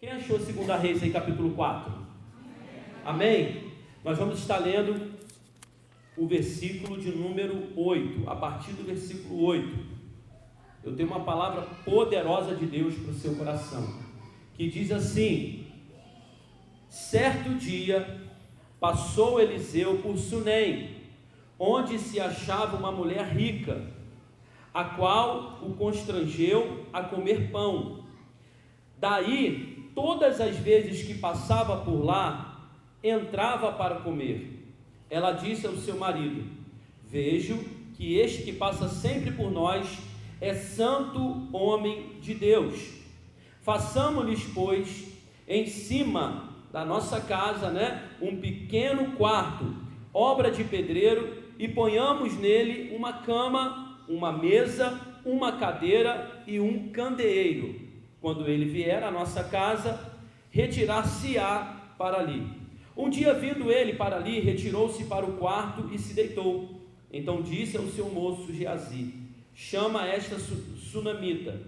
Quem achou 2 Reis aí, capítulo 4? Amém? Nós vamos estar lendo o versículo de número 8, a partir do versículo 8. Eu tenho uma palavra poderosa de Deus para o seu coração, que diz assim: certo dia passou Eliseu por Sunem, onde se achava uma mulher rica, a qual o constrangeu a comer pão. Daí, todas as vezes que passava por lá, entrava para comer. Ela disse ao seu marido: vejo que este que passa sempre por nós é santo homem de Deus. Façamos-lhes, pois, em cima da nossa casa, um pequeno quarto, obra de pedreiro, e ponhamos nele uma cama, uma mesa, uma cadeira e um candeeiro. Quando ele vier à nossa casa, retirar-se-á para ali. Um dia, vindo ele para ali, retirou-se para o quarto e se deitou. Então disse ao seu moço Geazi: chama esta sunamita.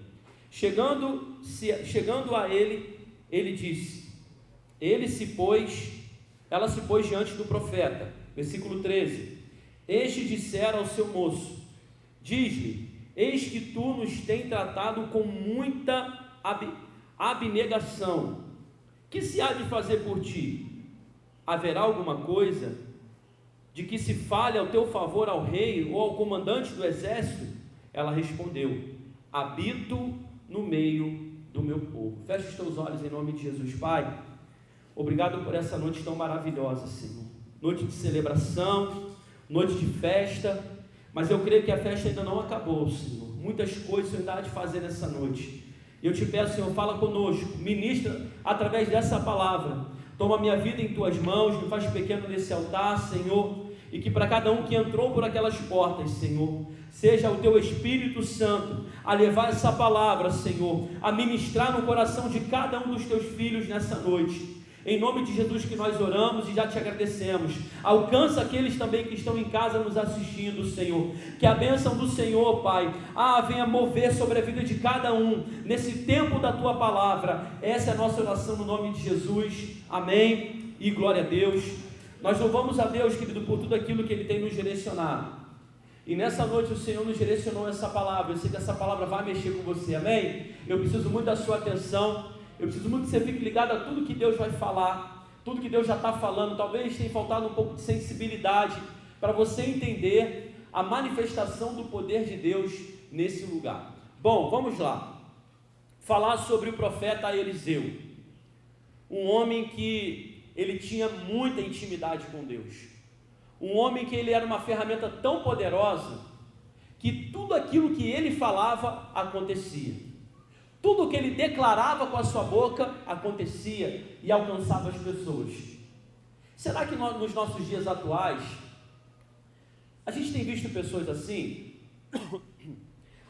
Chegando a ele, ele disse, ela se pôs diante do profeta. Versículo 13: este dissera ao seu moço: diz-lhe, eis que tu nos tem tratado com muita abnegação. Que se há de fazer por ti? Haverá alguma coisa de que se fale ao teu favor ao rei ou ao comandante do exército? Ela respondeu: habito no meio do meu povo. Feche os teus olhos em nome de Jesus. Pai, obrigado por essa noite tão maravilhosa, Senhor. Noite de celebração, noite de festa, mas eu creio que a festa ainda não acabou, Senhor. Muitas coisas o Senhor ainda há de fazer nessa noite. E eu te peço, Senhor, fala conosco, ministra através dessa palavra. Toma minha vida em tuas mãos, me faz pequeno nesse altar, Senhor, e que para cada um que entrou por aquelas portas, Senhor, seja o teu Espírito Santo a levar essa palavra, Senhor, a ministrar no coração de cada um dos teus filhos nessa noite. Em nome de Jesus que nós oramos e já te agradecemos. Alcança aqueles também que estão em casa nos assistindo, Senhor. Que a bênção do Senhor, Pai, venha mover sobre a vida de cada um, nesse tempo da Tua Palavra. Essa é a nossa oração no nome de Jesus. Amém e glória a Deus. Nós louvamos a Deus, querido, por tudo aquilo que Ele tem nos direcionado. E nessa noite o Senhor nos direcionou essa palavra. Eu sei que essa palavra vai mexer com você, amém? Eu preciso muito da sua atenção. Eu preciso muito que você fique ligado a tudo que Deus vai falar, tudo que Deus já está falando. Talvez tenha faltado um pouco de sensibilidade para você entender a manifestação do poder de Deus nesse lugar. Bom, vamos lá. Falar sobre o profeta Eliseu, um homem que ele tinha muita intimidade com Deus, um homem que ele era uma ferramenta tão poderosa que tudo aquilo que ele falava acontecia. Tudo o que ele declarava com a sua boca acontecia e alcançava as pessoas. Será que nos nossos dias atuais a gente tem visto pessoas assim,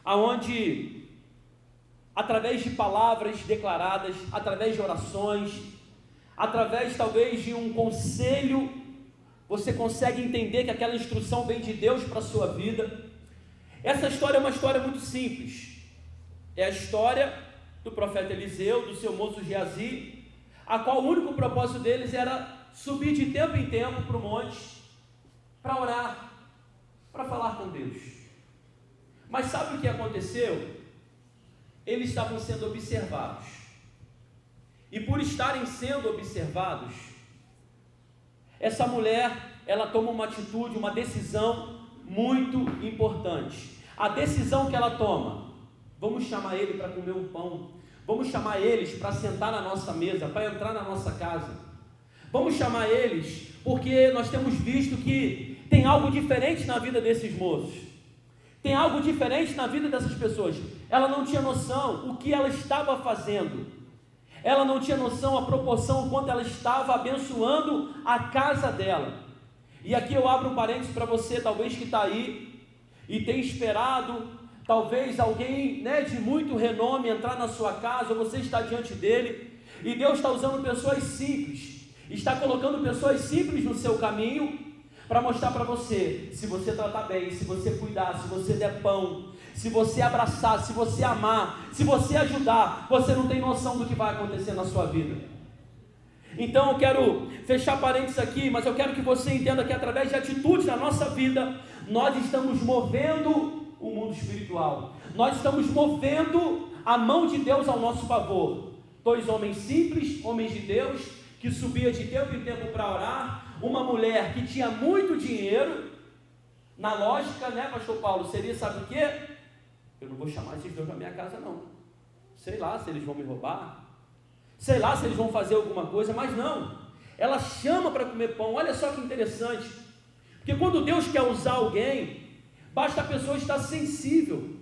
aonde através de palavras declaradas, através de orações, através talvez de um conselho, você consegue entender que aquela instrução vem de Deus para a sua vida? Essa história é uma história muito simples. É a história do profeta Eliseu, do seu moço Geazi, a qual o único propósito deles era subir de tempo em tempo para o monte, para orar, para falar com Deus. Mas sabe o que aconteceu? Eles estavam sendo observados. E por estarem sendo observados, essa mulher, ela toma uma atitude, uma decisão muito importante. A decisão que ela toma: vamos chamar ele para comer um pão, vamos chamar eles para sentar na nossa mesa, para entrar na nossa casa, vamos chamar eles, porque nós temos visto que tem algo diferente na vida desses moços, tem algo diferente na vida dessas pessoas. Ela não tinha noção o que ela estava fazendo, ela não tinha noção a proporção, o quanto ela estava abençoando a casa dela. E aqui eu abro um parênteses para você, talvez que está aí e tem esperado talvez alguém de muito renome entrar na sua casa, ou você está diante dele, e Deus está usando pessoas simples, está colocando pessoas simples no seu caminho, para mostrar para você: se você tratar bem, se você cuidar, se você der pão, se você abraçar, se você amar, se você ajudar, você não tem noção do que vai acontecer na sua vida. Então eu quero fechar parênteses aqui, mas eu quero que você entenda que através de atitudes na nossa vida, nós estamos movendo o mundo espiritual, nós estamos movendo a mão de Deus ao nosso favor. 2 homens simples, homens de Deus, que subia de tempo em tempo para orar, uma mulher que tinha muito dinheiro. Na lógica, né, pastor Paulo, seria, sabe o quê? Eu não vou chamar esses dois para minha casa não, sei lá se eles vão me roubar, sei lá se eles vão fazer alguma coisa, mas não, ela chama para comer pão. Olha só que interessante, porque quando Deus quer usar alguém, basta a pessoa estar sensível,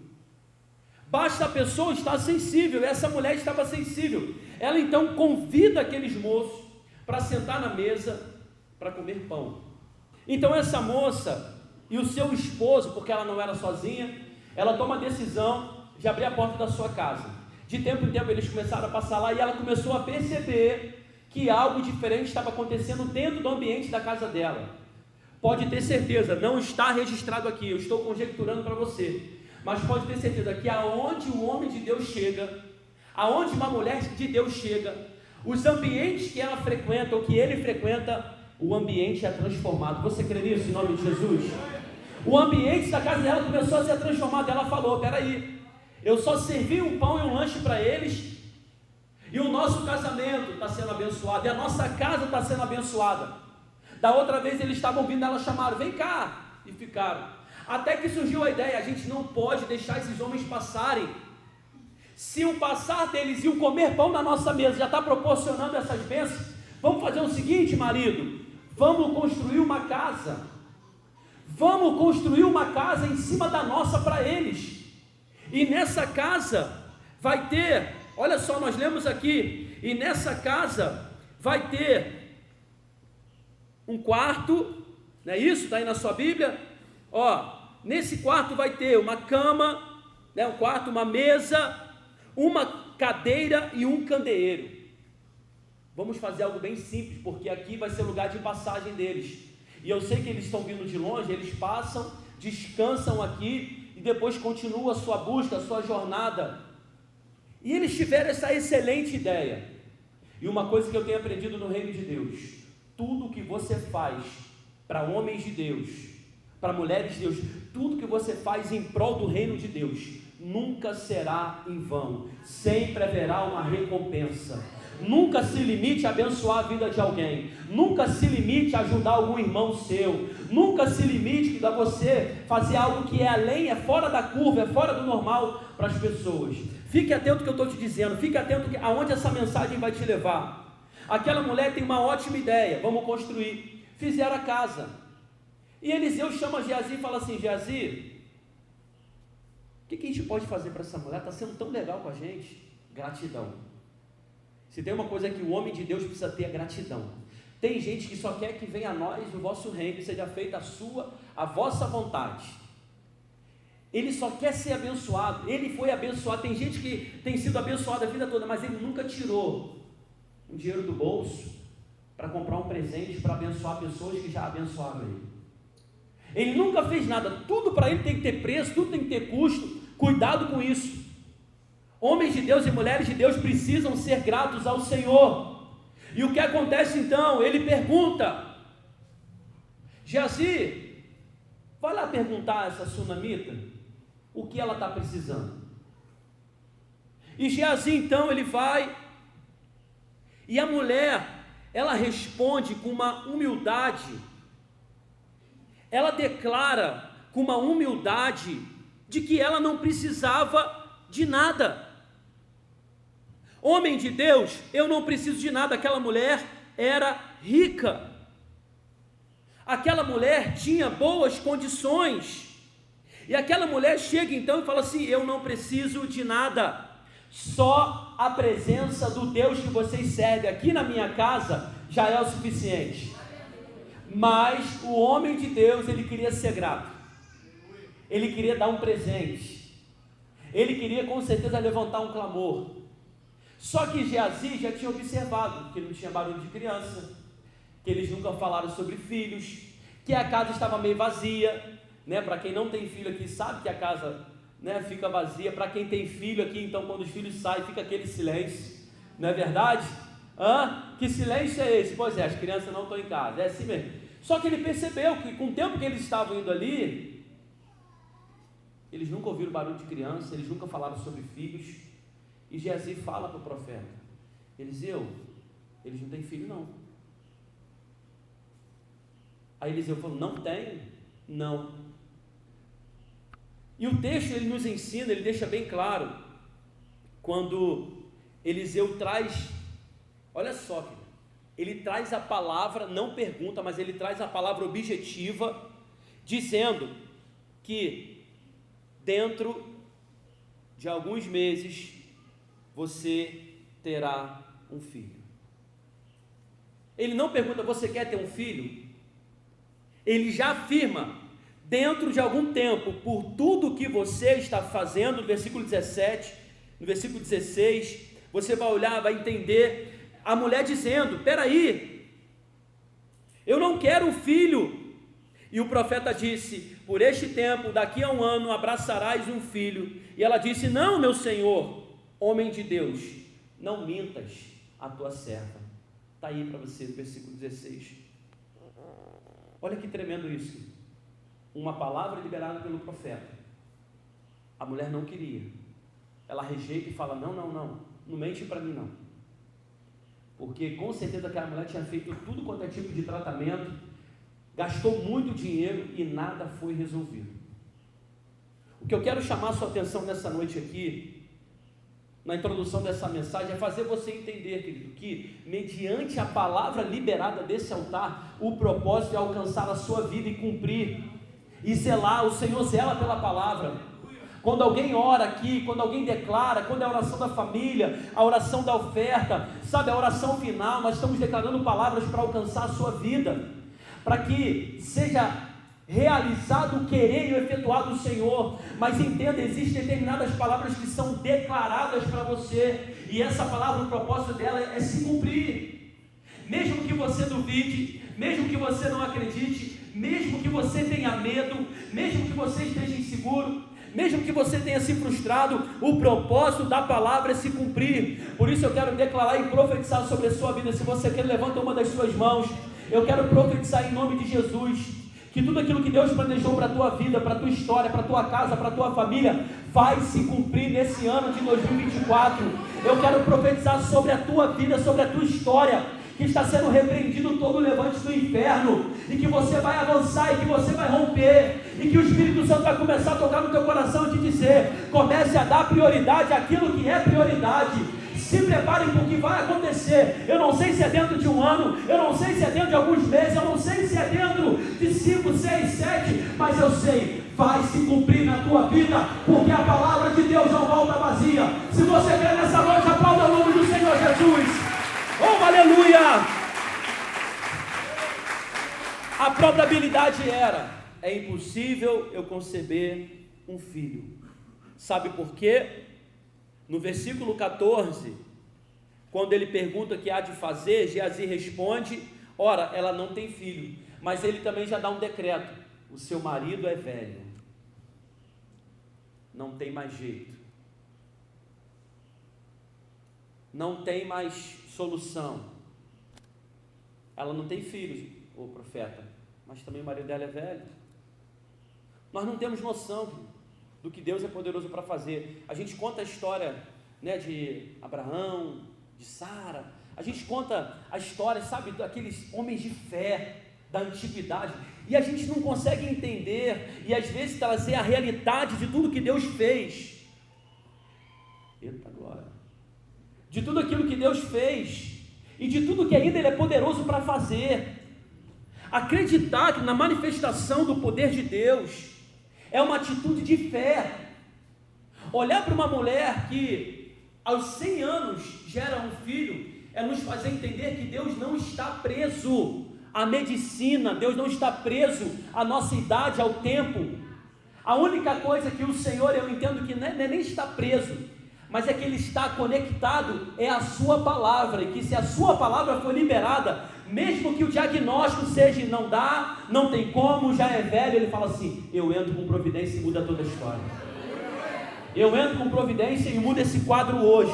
e essa mulher estava sensível. Ela então convida aqueles moços para sentar na mesa, para comer pão. Então essa moça e o seu esposo, porque ela não era sozinha, ela toma a decisão de abrir a porta da sua casa. De tempo em tempo eles começaram a passar lá, e ela começou a perceber que algo diferente estava acontecendo dentro do ambiente da casa dela. Pode ter certeza, não está registrado aqui, eu estou conjecturando para você, mas pode ter certeza que aonde o homem de Deus chega, aonde uma mulher de Deus chega, os ambientes que ela frequenta, ou que ele frequenta, o ambiente é transformado. Você crê nisso em nome de Jesus? O ambiente da casa dela começou a ser transformado. Ela falou: peraí, eu só servi um pão e um lanche para eles, e o nosso casamento está sendo abençoado, e a nossa casa está sendo abençoada. Da outra vez eles estavam vindo, ela chamaram: vem cá, e ficaram. Até que surgiu a ideia: a gente não pode deixar esses homens passarem. Se o passar deles e o comer pão na nossa mesa já está proporcionando essas bênçãos, vamos fazer o seguinte, marido, vamos construir uma casa em cima da nossa para eles, e nessa casa vai ter, olha só, nós lemos aqui, e nessa casa vai ter um quarto, não é isso? Está aí na sua Bíblia? Ó, nesse quarto vai ter uma cama, né, um quarto, uma mesa, uma cadeira e um candeeiro. Vamos fazer algo bem simples, porque aqui vai ser o lugar de passagem deles, e eu sei que eles estão vindo de longe, eles passam, descansam aqui, e depois continuam a sua busca, a sua jornada, e eles tiveram essa excelente ideia. E uma coisa que eu tenho aprendido no reino de Deus: tudo que você faz para homens de Deus, para mulheres de Deus, tudo que você faz em prol do reino de Deus, nunca será em vão, sempre haverá uma recompensa. Nunca se limite a abençoar a vida de alguém, nunca se limite a ajudar algum irmão seu, nunca se limite a você fazer algo que é além, é fora da curva, é fora do normal para as pessoas. Fique atento ao que eu estou te dizendo, fique atento aonde essa mensagem vai te levar. Aquela mulher tem uma ótima ideia: vamos construir. Fizeram a casa, e Eliseu chama Geazi e fala assim: Geazi, o que a gente pode fazer para essa mulher? Está sendo tão legal com a gente. Gratidão. Se tem uma coisa que o homem de Deus precisa ter, é gratidão. Tem gente que só quer que venha a nós o vosso reino, que seja feita a vossa vontade. Ele só quer ser abençoado, ele foi abençoado. Tem gente que tem sido abençoada a vida toda, mas ele nunca tirou um dinheiro do bolso para comprar um presente para abençoar pessoas que já abençoaram ele. Ele nunca fez nada, tudo para ele tem que ter preço, tudo tem que ter custo. Cuidado com isso. Homens de Deus e mulheres de Deus precisam ser gratos ao Senhor. E o que acontece então? Ele pergunta: Geazi, vai lá perguntar a essa sunamita o que ela está precisando. E Geazi então ele vai, e a mulher, ela responde com uma humildade, ela declara com uma humildade de que ela não precisava de nada. Homem de Deus, eu não preciso de nada. Aquela mulher era rica, aquela mulher tinha boas condições, e aquela mulher chega então e fala assim: eu não preciso de nada, só a presença do Deus que vocês servem aqui na minha casa já é o suficiente. Mas o homem de Deus, ele queria ser grato, ele queria dar um presente, ele queria com certeza levantar um clamor. Só que Geazi já tinha observado que não tinha barulho de criança, que eles nunca falaram sobre filhos, que a casa estava meio vazia, né? Para quem não tem filho aqui sabe que a casa né, fica vazia. Para quem tem filho aqui, então quando os filhos saem, fica aquele silêncio, não é verdade? Que silêncio é esse? Pois é, as crianças não estão em casa, é assim mesmo. Só que ele percebeu que com o tempo que eles estavam indo ali, eles nunca ouviram barulho de criança, eles nunca falaram sobre filhos. E Geazi fala para o profeta: Eliseu, eles não têm filho não. Aí Eliseu falou: não tem? Não. E o texto ele nos ensina, ele deixa bem claro, quando Eliseu traz, olha só, ele traz a palavra, não pergunta, mas ele traz a palavra objetiva, dizendo que dentro de alguns meses você terá um filho. Ele não pergunta: você quer ter um filho? Ele já afirma: dentro de algum tempo, por tudo que você está fazendo, no versículo 17, no versículo 16, você vai olhar, vai entender, a mulher dizendo: peraí, eu não quero um filho. E o profeta disse: por este tempo, daqui a um ano, abraçarás um filho. E ela disse: não, meu senhor, homem de Deus, não mintas a tua serva. Está aí para você, no versículo 16. Olha que tremendo isso. Uma palavra liberada pelo profeta. A mulher não queria. Ela rejeita e fala: não mente para mim não. Porque com certeza aquela mulher tinha feito tudo quanto é tipo de tratamento, gastou muito dinheiro e nada foi resolvido. O que eu quero chamar a sua atenção nessa noite aqui, na introdução dessa mensagem, é fazer você entender, querido, que mediante a palavra liberada desse altar, o propósito é alcançar a sua vida e cumprir, e zelar. O Senhor zela pela palavra. Quando alguém ora aqui, quando alguém declara, quando é a oração da família, a oração da oferta, sabe, a oração final, nós estamos declarando palavras para alcançar a sua vida, para que seja realizado o querer e o efetuado do Senhor. Mas entenda, existem determinadas palavras que são declaradas para você, e essa palavra, o propósito dela é se cumprir, mesmo que você duvide, mesmo que você não acredite, mesmo que você tenha medo, mesmo que você esteja inseguro, mesmo que você tenha se frustrado, o propósito da palavra é se cumprir. Por isso eu quero declarar e profetizar sobre a sua vida. Se você quer, levanta uma das suas mãos. Eu quero profetizar em nome de Jesus, que tudo aquilo que Deus planejou para a tua vida, para a tua história, para a tua casa, para a tua família, vai se cumprir nesse ano de 2024. Eu quero profetizar sobre a tua vida, sobre a tua história, que está sendo repreendido todo o levante do inferno, e que você vai avançar, e que você vai romper, e que o Espírito Santo vai começar a tocar no teu coração e te dizer: comece a dar prioridade àquilo que é prioridade. Se preparem para o que vai acontecer. Eu não sei se é dentro de um ano, eu não sei se é dentro de alguns meses, eu não sei se é dentro de 5, 6, 7, mas eu sei, vai se cumprir na tua vida, porque a palavra de Deus não volta vazia. Se você quer nessa noite, aplauda o nome do Senhor Jesus. Oh, aleluia! A probabilidade é impossível eu conceber um filho. Sabe por quê? No versículo 14, quando ele pergunta o que há de fazer, Geazi responde: ora, ela não tem filho. Mas ele também já dá um decreto: o seu marido é velho, não tem mais jeito, não tem mais solução. Ela não tem filhos, o profeta, mas também o marido dela é velho. Nós não temos noção do que Deus é poderoso para fazer. A gente conta a história, né, de Abraão, de Sara. A gente conta a história, sabe, daqueles homens de fé da antiguidade, e a gente não consegue entender e às vezes trazer a realidade de tudo que Deus fez. Eita glória! De tudo aquilo que Deus fez e de tudo que ainda Ele é poderoso para fazer. Acreditar na manifestação do poder de Deus é uma atitude de fé. Olhar para uma mulher que aos 100 anos gera um filho é nos fazer entender que Deus não está preso à medicina, Deus não está preso à nossa idade, ao tempo. A única coisa que o Senhor, eu entendo que não é nem está preso, mas é que Ele está conectado, é a sua palavra, e que se a sua palavra for liberada, mesmo que o diagnóstico seja não dá, não tem como, já é velho, Ele fala assim: eu entro com providência e muda toda a história. Eu entro com providência e mudo esse quadro hoje.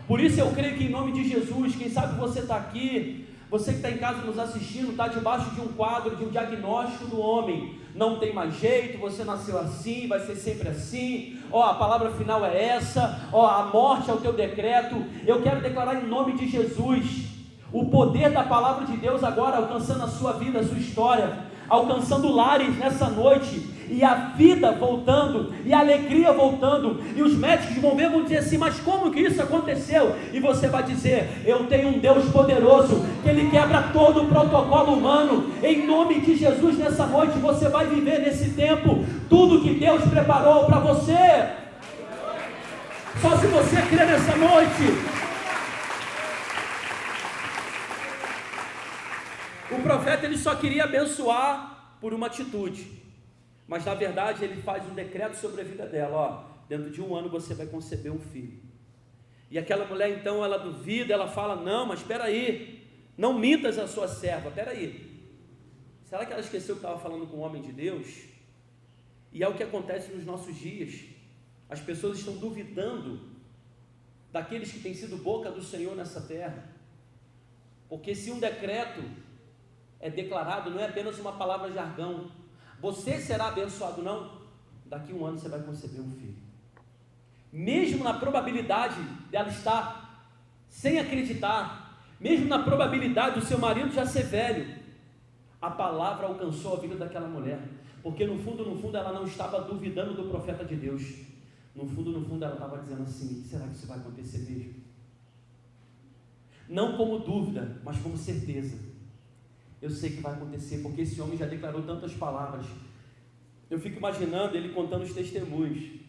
Por isso eu creio que em nome de Jesus, quem sabe você está aqui, você que está em casa nos assistindo, está debaixo de um quadro, de um diagnóstico do homem. Não tem mais jeito, você nasceu assim, vai ser sempre assim. A palavra final é essa. A morte é o teu decreto. Eu quero declarar em nome de Jesus o poder da palavra de Deus agora alcançando a sua vida, a sua história, alcançando lares nessa noite, e a vida voltando, e a alegria voltando, e os médicos vão ver, vão dizer assim, mas como que isso aconteceu? E você vai dizer, eu tenho um Deus poderoso, que Ele quebra todo o protocolo humano. Em nome de Jesus, nessa noite, você vai viver nesse tempo, tudo que Deus preparou para você, só se você crer nessa noite. O profeta, ele só queria abençoar por uma atitude, mas na verdade ele faz um decreto sobre a vida dela, dentro de 1 ano você vai conceber um filho. E aquela mulher então, ela duvida, ela fala, não, mas espera aí, não mintas a sua serva, espera aí. Será que ela esqueceu que estava falando com o homem de Deus? E é o que acontece nos nossos dias, as pessoas estão duvidando daqueles que têm sido boca do Senhor nessa terra, porque se um decreto é declarado, não é apenas uma palavra jargão, você será abençoado, não, daqui 1 ano você vai conceber um filho, mesmo na probabilidade dela estar sem acreditar, mesmo na probabilidade do seu marido já ser velho, a palavra alcançou a vida daquela mulher, porque no fundo ela não estava duvidando do profeta de Deus, no fundo ela estava dizendo assim, será que isso vai acontecer mesmo? Não como dúvida, mas como certeza. Eu sei que vai acontecer, porque esse homem já declarou tantas palavras. Eu fico imaginando ele contando os testemunhos.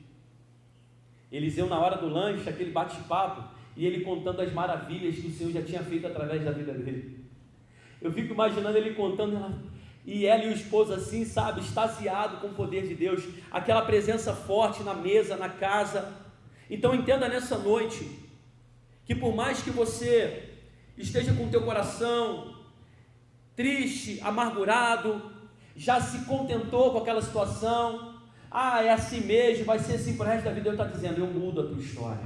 Eliseu, na hora do lanche, aquele bate-papo, e ele contando as maravilhas que o Senhor já tinha feito através da vida dele. Eu fico imaginando ele contando, e ela e o esposo assim, sabe, extasiado com o poder de Deus, aquela presença forte na mesa, na casa. Então entenda nessa noite, que por mais que você esteja com o teu coração triste, amargurado, já se contentou com aquela situação, é assim mesmo, vai ser assim para o resto da vida, Deus está dizendo, eu mudo a tua história.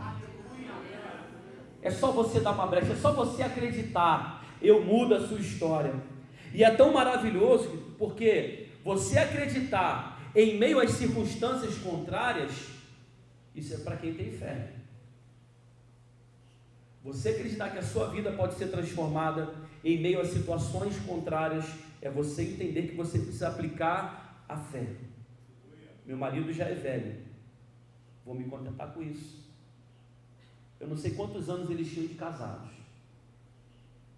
É só você dar uma brecha, é só você acreditar, eu mudo a sua história. E é tão maravilhoso, porque você acreditar em meio às circunstâncias contrárias, isso é para quem tem fé. Você acreditar que a sua vida pode ser transformada em meio a situações contrárias, é você entender que você precisa aplicar a fé. Meu marido já é velho, vou me contentar com isso. Eu não sei quantos anos eles tinham de casados,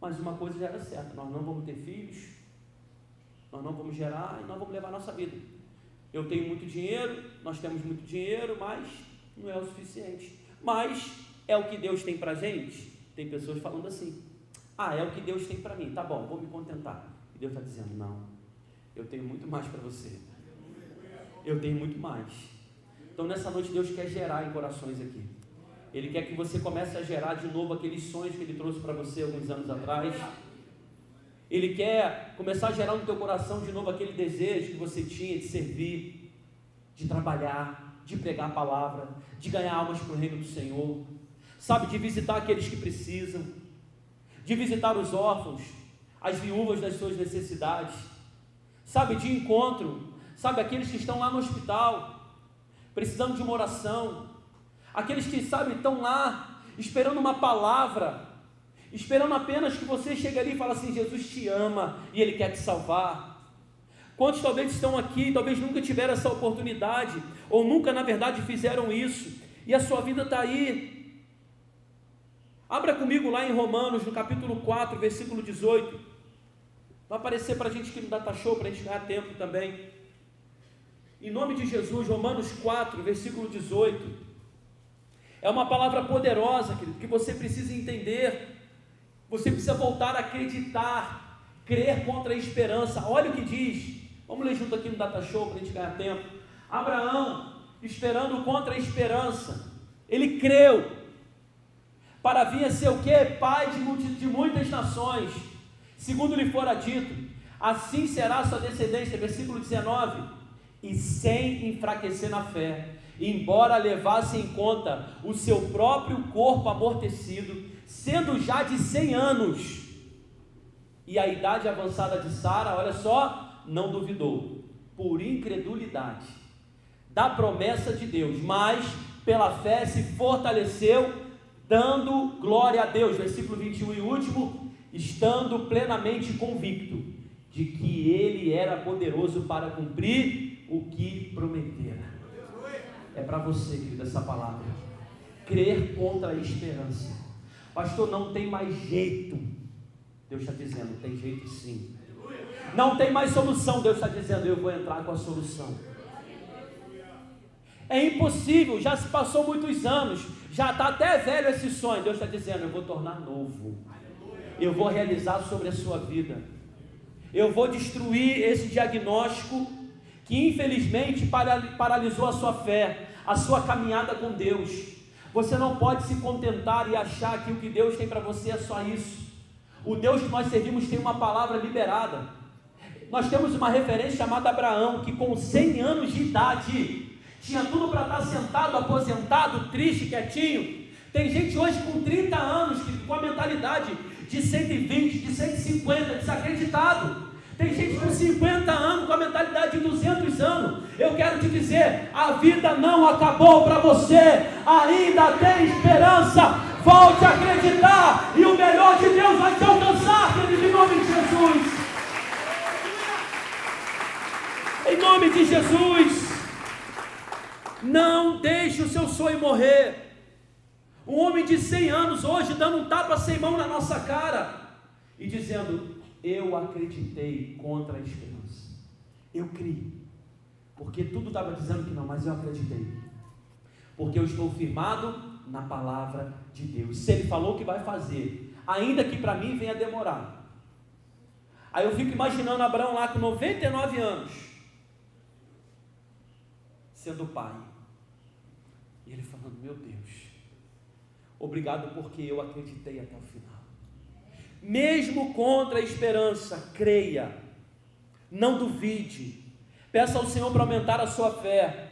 mas uma coisa já era certa, nós não vamos ter filhos, nós não vamos gerar e nós vamos levar a nossa vida. Eu tenho muito dinheiro, nós temos muito dinheiro, mas não é o suficiente. Mas é o que Deus tem para a gente? Tem pessoas falando assim, é o que Deus tem para mim, tá bom, vou me contentar. E Deus está dizendo, não, eu tenho muito mais para você, eu tenho muito mais. Então nessa noite Deus quer gerar em corações aqui, Ele quer que você comece a gerar de novo aqueles sonhos que Ele trouxe para você alguns anos atrás. Ele quer começar a gerar no teu coração de novo aquele desejo que você tinha de servir, de trabalhar, de pregar a palavra, de ganhar almas para o reino do Senhor, sabe, de visitar aqueles que precisam, de visitar os órfãos, as viúvas das suas necessidades, sabe, de encontro, sabe, aqueles que estão lá no hospital, precisando de uma oração, aqueles que, sabe, estão lá, esperando uma palavra, esperando apenas que você chegue ali e fale assim, Jesus te ama, e Ele quer te salvar. Quantos talvez estão aqui, talvez nunca tiveram essa oportunidade, ou nunca na verdade fizeram isso, e a sua vida está aí. Abra comigo lá em Romanos, no capítulo 4, versículo 18. Vai aparecer para a gente aqui no Data Show, para a gente ganhar tempo também. Em nome de Jesus, Romanos 4, versículo 18. É uma palavra poderosa, querido, que você precisa entender. Você precisa voltar a acreditar, crer contra a esperança. Olha o que diz. Vamos ler junto aqui no Data Show, para a gente ganhar tempo. Abraão, esperando contra a esperança, ele creu, para vir a ser o quê? Pai de muitas nações, segundo lhe fora dito, assim será a sua descendência, versículo 19, e sem enfraquecer na fé, embora levasse em conta o seu próprio corpo amortecido, sendo já de 100 anos, e a idade avançada de Sara, olha só, não duvidou, por incredulidade, da promessa de Deus, mas pela fé se fortaleceu, dando glória a Deus, versículo 21 e último, estando plenamente convicto de que Ele era poderoso para cumprir o que prometera. É para você, querido, essa palavra. Crer contra a esperança. Pastor, não tem mais jeito. Deus está dizendo, tem jeito sim. Não tem mais solução. Deus está dizendo, eu vou entrar com a solução. É impossível, já se passou muitos anos, já está até velho esse sonho. Deus está dizendo, eu vou tornar novo. Eu vou realizar sobre a sua vida. Eu vou destruir esse diagnóstico que infelizmente paralisou a sua fé, a sua caminhada com Deus. Você não pode se contentar e achar que o que Deus tem para você é só isso. O Deus que nós servimos tem uma palavra liberada. Nós temos uma referência chamada Abraão, que com 100 anos de idade, tinha tudo para estar sentado, aposentado, triste, quietinho. Tem gente hoje com 30 anos, com a mentalidade de 120, de 150, desacreditado. Tem gente com 50 anos, com a mentalidade de 200 anos. Eu quero te dizer, a vida não acabou para você, ainda tem esperança. Volte a acreditar, e o melhor de Deus vai te alcançar, querido, em nome de Jesus. Em nome de Jesus. Não deixe o seu sonho morrer. Um homem de 100 anos hoje dando um tapa sem mão na nossa cara e dizendo, eu acreditei contra a esperança. Eu criei, porque tudo estava dizendo que não, mas eu acreditei, porque eu estou firmado na palavra de Deus. Se Ele falou que vai fazer, ainda que para mim venha demorar. Aí eu fico imaginando Abraão lá com 99 anos, sendo pai, e ele falando, meu Deus, obrigado porque eu acreditei até o final. Mesmo contra a esperança, creia, não duvide, peça ao Senhor para aumentar a sua fé,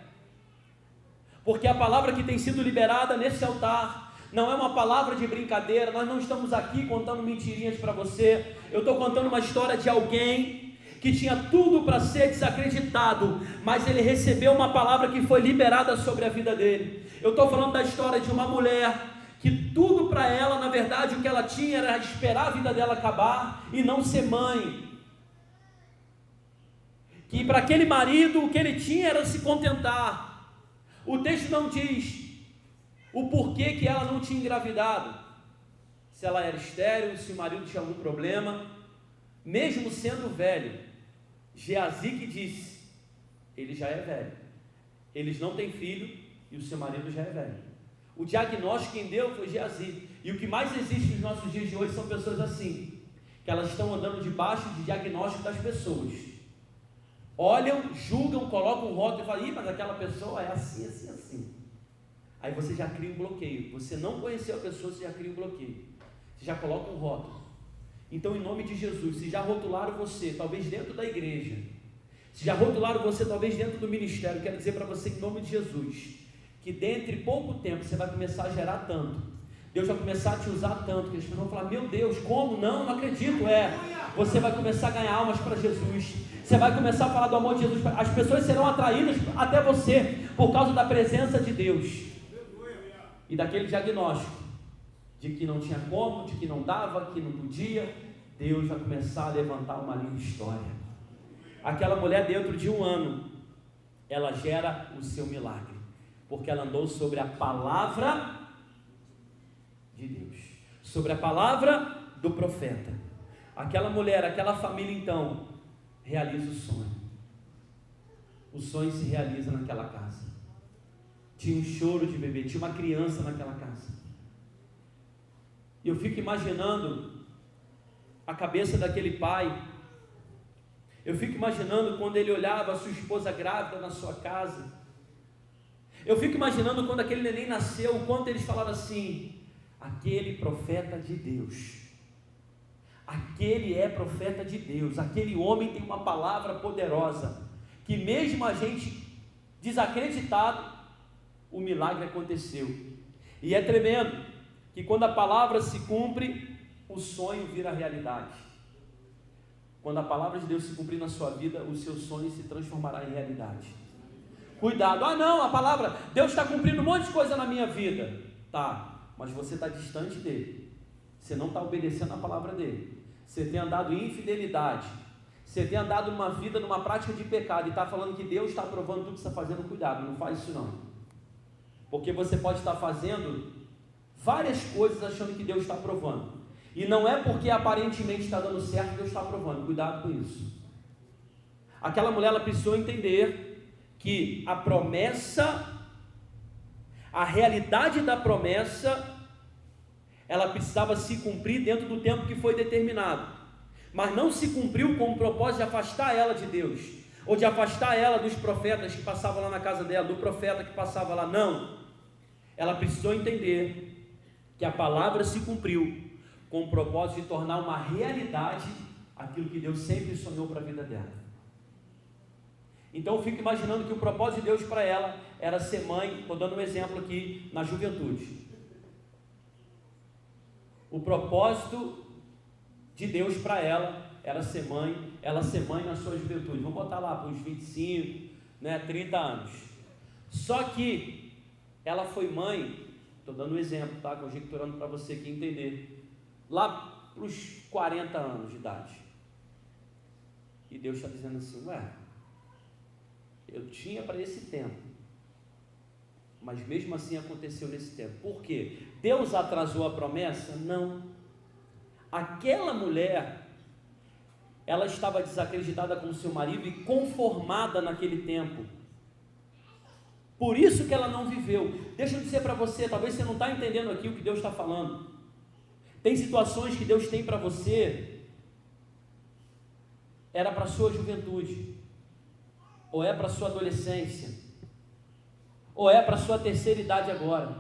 porque a palavra que tem sido liberada nesse altar não é uma palavra de brincadeira. Nós não estamos aqui contando mentirinhas para você. Eu estou contando uma história de alguém que tinha tudo para ser desacreditado, mas ele recebeu uma palavra que foi liberada sobre a vida dele. Eu estou falando da história de uma mulher que tudo para ela, na verdade, o que ela tinha era esperar a vida dela acabar e não ser mãe. Que para aquele marido, o que ele tinha era se contentar. O texto não diz o porquê que ela não tinha engravidado. Se ela era estéril, se o marido tinha algum problema. Mesmo sendo velho, Geazi que disse, ele já é velho. Eles não têm filho e o seu marido já é velho. O diagnóstico quem deu foi Geazi. E o que mais existe nos nossos dias de hoje são pessoas assim, que elas estão andando debaixo de diagnóstico das pessoas. Olham, julgam, colocam um rótulo e falam, mas aquela pessoa é assim, assim, assim. Aí você já cria um bloqueio. Você não conheceu a pessoa, você já cria um bloqueio. Você já coloca um rótulo. Então, em nome de Jesus, se já rotularam você, talvez dentro da igreja, se já rotularam você, talvez dentro do ministério, quero dizer para você, em nome de Jesus, que dentro de pouco tempo você vai começar a gerar tanto, Deus vai começar a te usar tanto, que as pessoas vão falar, meu Deus, como? Não acredito, você vai começar a ganhar almas para Jesus, você vai começar a falar do amor de Jesus, as pessoas serão atraídas até você, por causa da presença de Deus, e daquele diagnóstico, de que não tinha como, de que não dava, que não podia, Deus vai começar a levantar uma linda história. Aquela mulher, dentro de 1 ano, ela gera o seu milagre, porque ela andou sobre a palavra de Deus, sobre a palavra do profeta. Aquela mulher, aquela família, então, realiza o sonho. O sonho se realiza naquela casa. Tinha um choro de bebê, tinha uma criança naquela casa. E eu fico imaginando a cabeça daquele pai. Eu fico imaginando quando ele olhava a sua esposa grávida na sua casa. Eu fico imaginando quando aquele neném nasceu, o quanto eles falaram assim, aquele profeta de Deus, aquele é profeta de Deus, aquele homem tem uma palavra poderosa, que mesmo a gente desacreditado, o milagre aconteceu. E é tremendo que quando a palavra se cumpre, o sonho vira realidade. Quando a palavra de Deus se cumprir na sua vida, o seu sonho se transformará em realidade. Cuidado, não, a palavra, Deus está cumprindo um monte de coisa na minha vida. Tá, mas você está distante dele. Você não está obedecendo a palavra dele. Você tem andado em infidelidade. Você tem andado numa vida, numa prática de pecado e está falando que Deus está aprovando tudo que você está fazendo. Cuidado, não faz isso não. Porque você pode estar fazendo várias coisas achando que Deus está aprovando. E não é porque aparentemente está dando certo que Deus está aprovando. Cuidado com isso. Aquela mulher, ela precisou entender que a promessa, a realidade da promessa, ela precisava se cumprir dentro do tempo que foi determinado. Mas não se cumpriu com o propósito de afastar ela de Deus, ou de afastar ela dos profetas que passavam lá na casa dela, do profeta que passava lá. Não. Ela precisou entender que a palavra se cumpriu com o propósito de tornar uma realidade aquilo que Deus sempre sonhou para a vida dela. Então eu fico imaginando que o propósito de Deus para ela era ser mãe. Estou dando um exemplo aqui na juventude. O propósito de Deus para ela era ser mãe, ela ser mãe na sua juventude. Vamos botar lá para uns 25, 30 anos. Só que ela foi mãe, estou dando um exemplo, tá? Conjecturando para você aqui entender, lá para os 40 anos de idade. E Deus está dizendo assim, eu tinha para esse tempo, mas mesmo assim aconteceu nesse tempo. Por quê? Deus atrasou a promessa? Não. Aquela mulher, ela estava desacreditada com seu marido e conformada naquele tempo. Por isso que ela não viveu. Deixa eu dizer para você, talvez você não está entendendo aqui o que Deus está falando. Tem situações que Deus tem para você, era para a sua juventude, ou é para a sua adolescência, ou é para a sua terceira idade agora.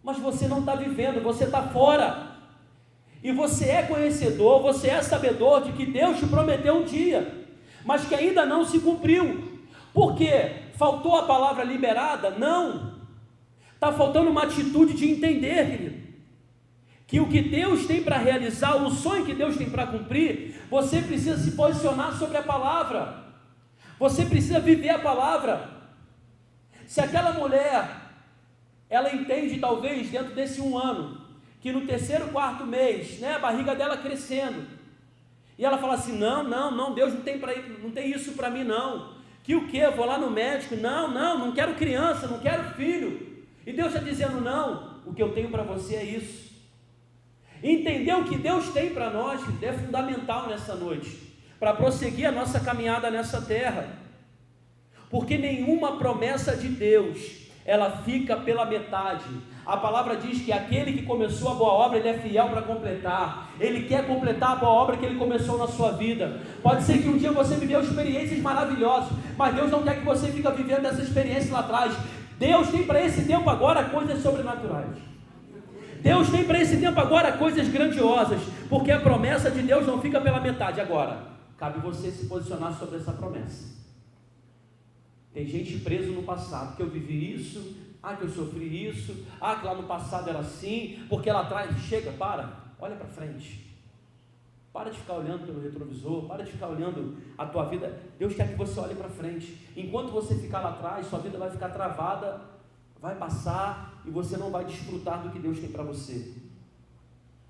Mas você não está vivendo, você está fora. E você é conhecedor, você é sabedor de que Deus te prometeu um dia, mas que ainda não se cumpriu. Por quê? Faltou a palavra liberada? Não. Está faltando uma atitude de entender, querido, que o que Deus tem para realizar, o sonho que Deus tem para cumprir, você precisa se posicionar sobre a palavra. Você precisa viver a palavra. Se aquela mulher, ela entende talvez dentro desse 1 ano, que no 3º, 4º mês, a barriga dela crescendo, e ela fala assim, não, Deus não tem isso para mim não, que o quê? Vou lá no médico, não quero criança, não quero filho, e Deus está dizendo, não, o que eu tenho para você é isso. Entender o que Deus tem para nós é fundamental nessa noite, para prosseguir a nossa caminhada nessa terra, porque nenhuma promessa de Deus, ela fica pela metade. A palavra diz que aquele que começou a boa obra, ele é fiel para completar. Ele quer completar a boa obra que ele começou na sua vida. Pode ser que um dia você viveu experiências maravilhosas, mas Deus não quer que você fique vivendo essa experiência lá atrás. Deus tem para esse tempo agora coisas sobrenaturais. Deus tem para esse tempo agora coisas grandiosas, porque a promessa de Deus não fica pela metade. Agora, cabe você se posicionar sobre essa promessa. Tem gente preso no passado, que eu vivi isso, que eu sofri isso, que lá no passado era assim, porque lá atrás, olha para frente, para de ficar olhando pelo retrovisor, para de ficar olhando a tua vida. Deus quer que você olhe para frente. Enquanto você ficar lá atrás, sua vida vai ficar travada, vai passar e você não vai desfrutar do que Deus tem para você.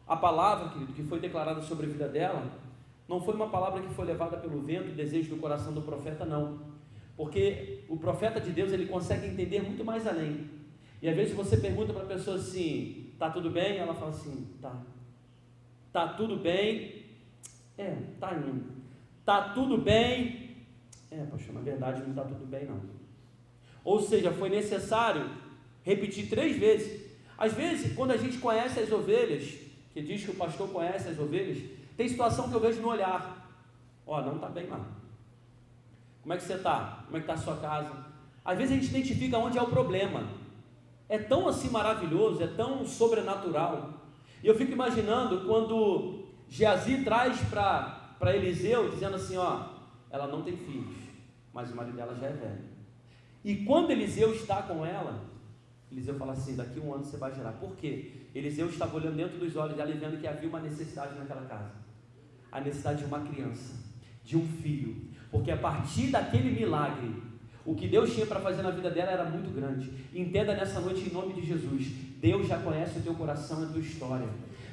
A palavra, querido, que foi declarada sobre a vida dela, não foi uma palavra que foi levada pelo vento e desejo do coração do profeta, não. Porque o profeta de Deus, ele consegue entender muito mais além. E às vezes você pergunta para a pessoa assim, está tudo bem? Ela fala assim, tá tudo bem, tá indo, tá tudo bem, pastor, na verdade não está tudo bem não. Ou seja, foi necessário repetir 3 vezes. Às vezes, quando a gente conhece as ovelhas, que diz que o pastor conhece as ovelhas, tem situação que eu vejo no olhar, não está bem lá. Como é que você está? Como é que está a sua casa? Às vezes a gente identifica onde é o problema. É tão assim maravilhoso, é tão sobrenatural. E eu fico imaginando quando Geazi traz para Eliseu, dizendo assim, ela não tem filhos, mas o marido dela já é velho. E quando Eliseu está com ela, Eliseu fala assim: daqui a um ano você vai gerar. Por quê? Eliseu estava olhando dentro dos olhos dela e vendo que havia uma necessidade naquela casa. A necessidade de uma criança, de um filho. Porque a partir daquele milagre, o que Deus tinha para fazer na vida dela era muito grande. Entenda nessa noite, em nome de Jesus, Deus já conhece o teu coração e a tua história.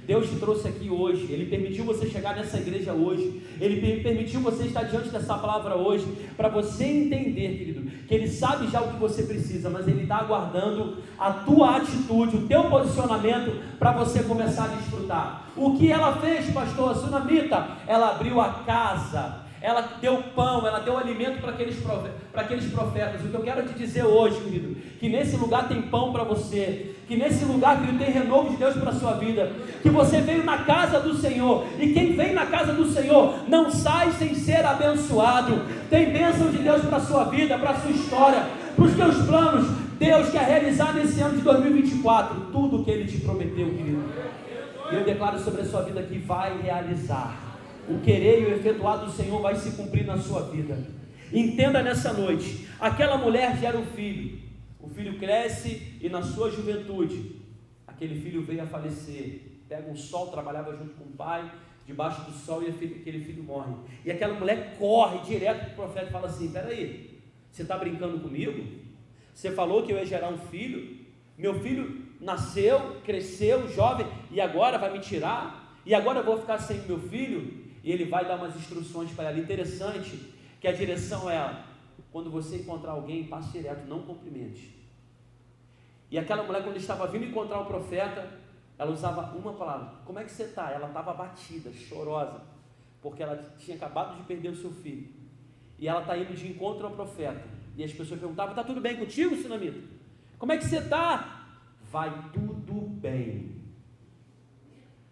Deus te trouxe aqui hoje, Ele permitiu você chegar nessa igreja hoje, Ele permitiu você estar diante dessa palavra hoje, para você entender, querido, que Ele sabe já o que você precisa, mas Ele está aguardando a tua atitude, o teu posicionamento, para você começar a desfrutar. O que ela fez, pastor, a sunamita? Ela abriu a casa, ela deu pão, ela deu alimento para aqueles profetas. O que eu quero te dizer hoje, querido, que nesse lugar tem pão para você, que nesse lugar, querido, tem renovo de Deus para a sua vida, que você veio na casa do Senhor, e quem vem na casa do Senhor não sai sem ser abençoado. Tem bênção de Deus para a sua vida, para a sua história, para os teus planos. Deus quer realizar nesse ano de 2024 tudo o que Ele te prometeu, querido, e eu declaro sobre a sua vida que vai realizar. O querer e o efetuar do Senhor vai se cumprir na sua vida. Entenda nessa noite, aquela mulher gera um filho, o filho cresce e na sua juventude, aquele filho veio a falecer, pega um sol, trabalhava junto com o pai, debaixo do sol, e aquele filho morre, e aquela mulher corre direto para o profeta e fala assim: peraí, você está brincando comigo? Você falou que eu ia gerar um filho, meu filho nasceu, cresceu, jovem, e agora vai me tirar, e agora eu vou ficar sem o meu filho? E ele vai dar umas instruções para ela. Interessante que a direção é: quando você encontrar alguém, passe direto, não cumprimente. E aquela mulher, quando estava vindo encontrar o profeta, ela usava uma palavra: como é que você está? Ela estava abatida, chorosa, porque ela tinha acabado de perder o seu filho, e ela está indo de encontro ao profeta, e as pessoas perguntavam: está tudo bem contigo, sunamita? Como é que você está? Vai tudo bem.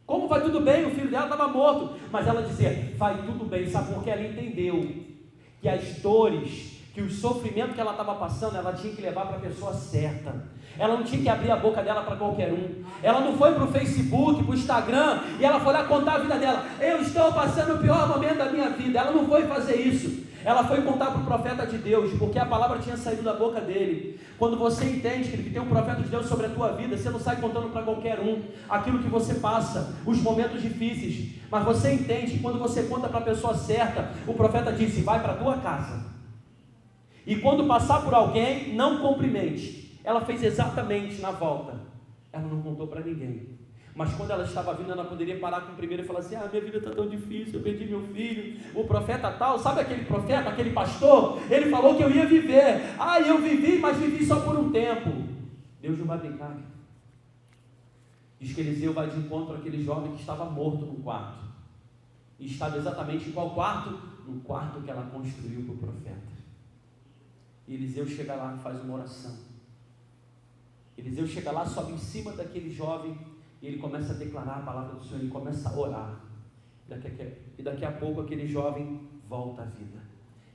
Como vai tudo bem? O filho dela estava morto, mas ela dizia: vai tudo bem. Sabe por quê? Ela entendeu que as dores, que o sofrimento que ela estava passando, ela tinha que levar para a pessoa certa. Ela não tinha que abrir a boca dela para qualquer um. Ela não foi para o Facebook, para o Instagram, e ela foi lá contar a vida dela: eu estou passando o pior momento da minha vida. Ela não foi fazer isso. Ela foi contar para o profeta de Deus, porque a palavra tinha saído da boca dele. Quando você entende que tem um profeta de Deus sobre a tua vida, você não sai contando para qualquer um aquilo que você passa, os momentos difíceis, mas você entende que quando você conta para a pessoa certa, o profeta disse: vai para a tua casa, e quando passar por alguém, não cumprimente. Ela fez exatamente na volta, ela não contou para ninguém. Mas quando ela estava vindo, ela poderia parar com o primeiro e falar assim: minha vida está tão difícil, eu perdi meu filho, o profeta tal, sabe aquele profeta, aquele pastor, ele falou que eu ia viver, eu vivi, mas vivi só por um tempo. Deus não vai brincar. Diz que Eliseu vai de encontro àquele jovem que estava morto no quarto, e estava exatamente em qual quarto? No quarto que ela construiu para o profeta. E Eliseu chega lá e faz uma oração. Eliseu chega lá, sobe em cima daquele jovem, e ele começa a declarar a palavra do Senhor, ele começa a orar, e daqui a pouco aquele jovem volta à vida,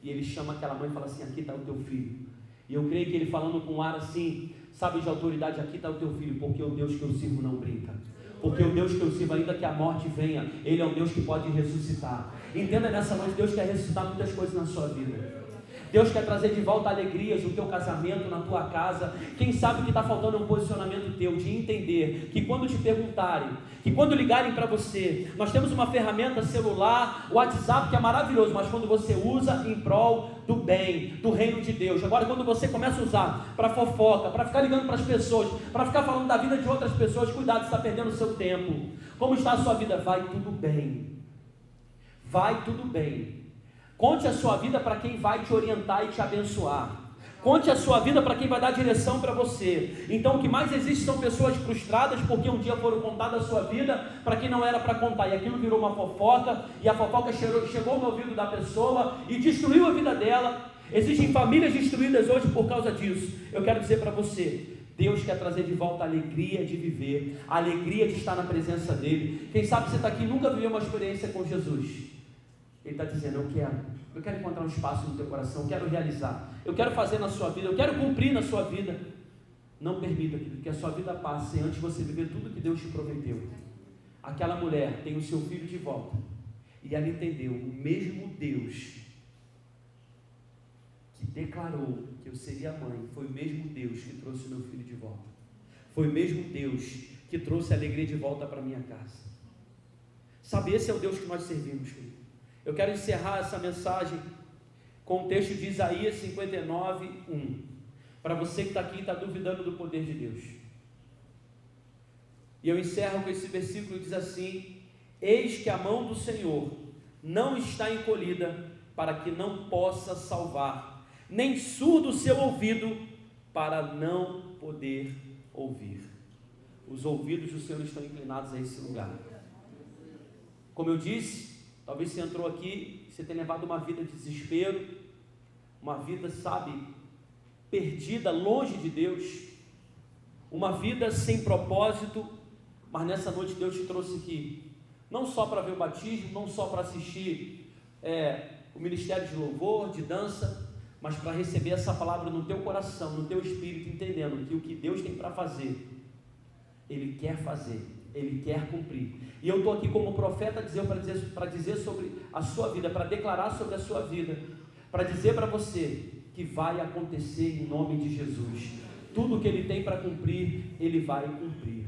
e ele chama aquela mãe e fala assim: aqui está o teu filho. E eu creio que ele falando com um ar assim, sabe, de autoridade: aqui está o teu filho, porque o Deus que eu sirvo não brinca, porque o Deus que eu sirvo, ainda que a morte venha, Ele é um Deus que pode ressuscitar. Entenda nessa noite, Deus quer ressuscitar muitas coisas na sua vida. Deus quer trazer de volta alegrias no teu casamento, na tua casa. Quem sabe que está faltando um posicionamento teu, de entender que quando te perguntarem, que quando ligarem para você, nós temos uma ferramenta celular, o WhatsApp, que é maravilhoso, mas quando você usa em prol do bem, do reino de Deus. Agora, quando você começa a usar para fofoca, para ficar ligando para as pessoas, para ficar falando da vida de outras pessoas, cuidado, você está perdendo o seu tempo. Como está a sua vida? Vai tudo bem. Vai tudo bem. Conte a sua vida para quem vai te orientar e te abençoar. Conte a sua vida para quem vai dar direção para você. Então o que mais existe são pessoas frustradas porque um dia foram contar a sua vida para quem não era para contar, e aquilo virou uma fofoca, e a fofoca chegou no ouvido da pessoa e destruiu a vida dela. Existem famílias destruídas hoje por causa disso. Eu quero dizer para você: Deus quer trazer de volta a alegria de viver, a alegria de estar na presença dele. Quem sabe você está aqui e nunca viveu uma experiência com Jesus. Ele está dizendo: eu quero encontrar um espaço no teu coração, eu quero realizar, eu quero fazer na sua vida, eu quero cumprir na sua vida. Não permita que a sua vida passe antes de você viver tudo que Deus te prometeu. Aquela mulher tem o seu filho de volta, e ela entendeu: o mesmo Deus que declarou que eu seria mãe, foi o mesmo Deus que trouxe o meu filho de volta. foi o mesmo Deus que trouxe a alegria de volta para minha casa. Sabe, esse é o Deus que nós servimos, querido. Eu quero encerrar essa mensagem com o texto de Isaías 59, 1. Para você que está aqui e está duvidando do poder de Deus. E eu encerro com esse versículo que diz assim: eis que a mão do Senhor não está encolhida para que não possa salvar, nem surdo o seu ouvido para não poder ouvir. Os ouvidos do Senhor estão inclinados a esse lugar. Como eu disse, talvez você entrou aqui, você tenha levado uma vida de desespero, uma vida, sabe, perdida, longe de Deus, uma vida sem propósito, mas nessa noite Deus te trouxe aqui, não só para ver o batismo, não só para assistir o ministério de louvor, de dança, mas para receber essa palavra no teu coração, no teu espírito, entendendo que o que Deus tem para fazer, Ele quer fazer, Ele quer cumprir. E eu estou aqui como profeta para dizer sobre a sua vida, para declarar sobre a sua vida, para dizer para você que vai acontecer em nome de Jesus. Tudo que Ele tem para cumprir, Ele vai cumprir.